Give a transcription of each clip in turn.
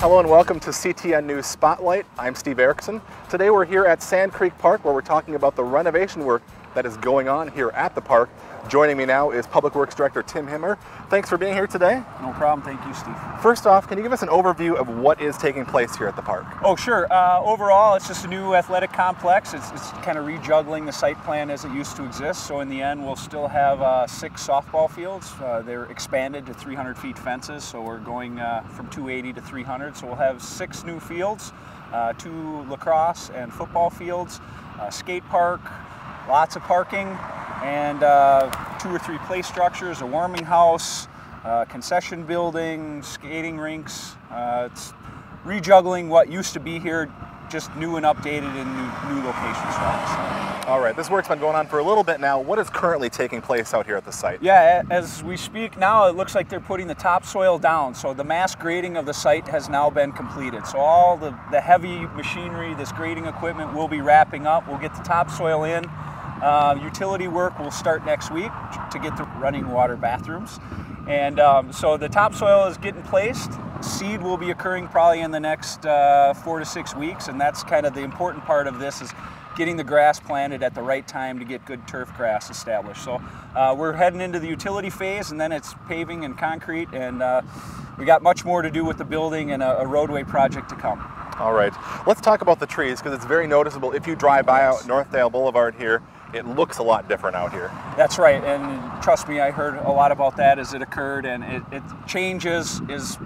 Hello and welcome to CTN News Spotlight. I'm Steve Erickson. Today we're here at Sand Creek Park where we're talking about the renovation work that is going on here at the park. Joining me now is Public Works Director Tim Himmer. Thanks for being here today. No problem. Thank you, Steve. First off, can you give us an overview of what is taking place here at the park? Oh, sure. Overall, it's just a new athletic complex. It's kind of rejuggling the site plan as it used to exist. So in the end, we'll still have 6 softball fields. They're expanded to 300 feet fences, so we're going from 280 to 300. So we'll have 6 new fields, 2 lacrosse and football fields, skate park, lots of parking, and 2 or 3 play structures, a warming house, concession building, skating rinks. It's rejuggling what used to be here, just new and updated in new locations for us. All right, this work's been going on for a little bit now. What is currently taking place out here at the site? Yeah, as we speak now, it looks like they're putting the topsoil down. So the mass grading of the site has now been completed. So all the heavy machinery, this grading equipment will be wrapping up. We'll get the topsoil in. Utility work will start next week to get the running water bathrooms. And so the topsoil is getting placed. Seed will be occurring probably in the next 4 to 6 weeks, and that's kind of the important part of this, is getting the grass planted at the right time to get good turf grass established. So we're heading into the utility phase, and then it's paving and concrete, and we got much more to do with the building and a roadway project to come. All right, let's talk about the trees, because it's very noticeable. If you drive by out Northdale Boulevard here, it looks a lot different out here. That's right, and trust me, I heard a lot about that as it occurred, and it changes is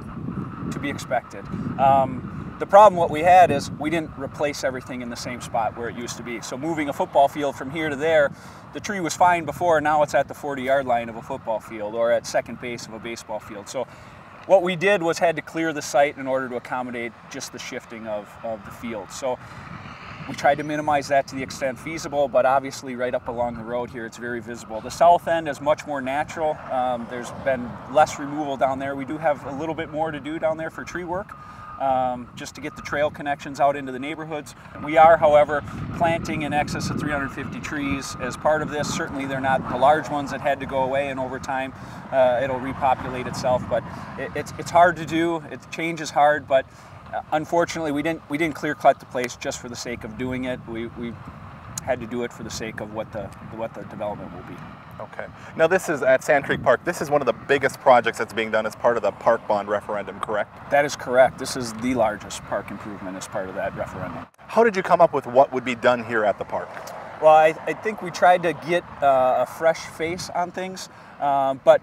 to be expected. The problem what we had is we didn't replace everything in the same spot where it used to be. So moving a football field from here to there, the tree was fine before, now it's at the 40-yard line of a football field or at second base of a baseball field. So what we did was had to clear the site in order to accommodate just the shifting of the field. So we tried to minimize that to the extent feasible, but obviously right up along the road here, it's very visible. The south end is much more natural. There's been less removal down there. We do have a little bit more to do down there for tree work, just to get the trail connections out into the neighborhoods. We are, however, planting in excess of 350 trees as part of this. Certainly they're not the large ones that had to go away, and over time it'll repopulate itself, but it's hard to do. Change is hard, but unfortunately, we didn't clear cut the place just for the sake of doing it. We had to do it for the sake of what the development will be. Okay. Now this is at Sand Creek Park. This is one of the biggest projects that's being done as part of the park bond referendum, correct? That is correct. This is the largest park improvement as part of that referendum. How did you come up with what would be done here at the park? Well, I think we tried to get a fresh face on things, but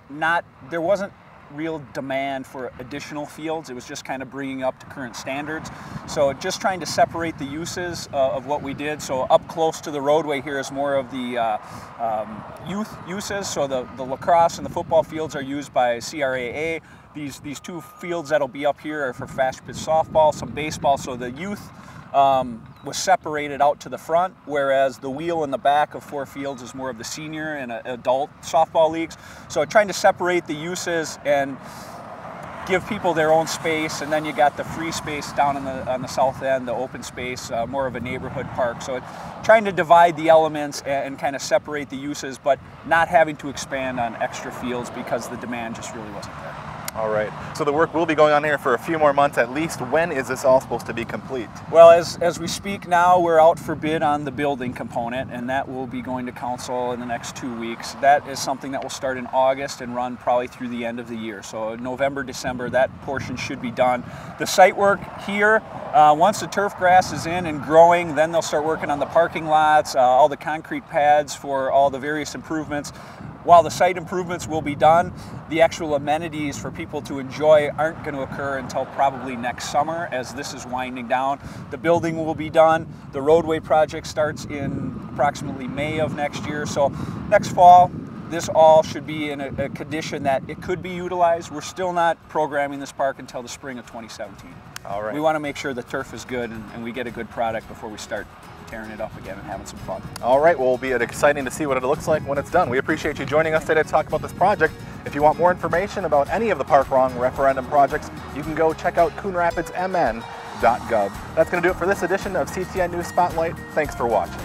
there wasn't real demand for additional fields. It was just kind of bringing up to current standards. So just trying to separate the uses of what we did. So up close to the roadway here is more of the youth uses. So the lacrosse and the football fields are used by CRAA. These 2 fields that'll be up here are for fast pitch softball, some baseball. So the youth was separated out to the front, whereas the wheel in the back of 4 fields is more of the senior and adult softball leagues. So trying to separate the uses and give people their own space, and then you got the free space down on the south end, the open space, more of a neighborhood park. So trying to divide the elements and kind of separate the uses, but not having to expand on extra fields because the demand just really wasn't there. All right, so the work will be going on here for a few more months at least. When is this all supposed to be complete? Well, as we speak now, we're out for bid on the building component, and that will be going to council in the next 2 weeks. That is something that will start in August and run probably through the end of the year. So November, December, that portion should be done. The site work here, once the turf grass is in and growing, then they'll start working on the parking lots, all the concrete pads for all the various improvements. While the site improvements will be done, the actual amenities for people to enjoy aren't going to occur until probably next summer as this is winding down. The building will be done. The roadway project starts in approximately May of next year. So next fall, this all should be in a condition that it could be utilized. We're still not programming this park until the spring of 2017. All right. We want to make sure the turf is good and we get a good product before we start tearing it up again and having some fun. All right, well, it'll be exciting to see what it looks like when it's done. We appreciate you joining us today to talk about this project. If you want more information about any of the Park Wrong referendum projects, you can go check out coonrapidsmn.gov. That's going to do it for this edition of CTN News Spotlight. Thanks for watching.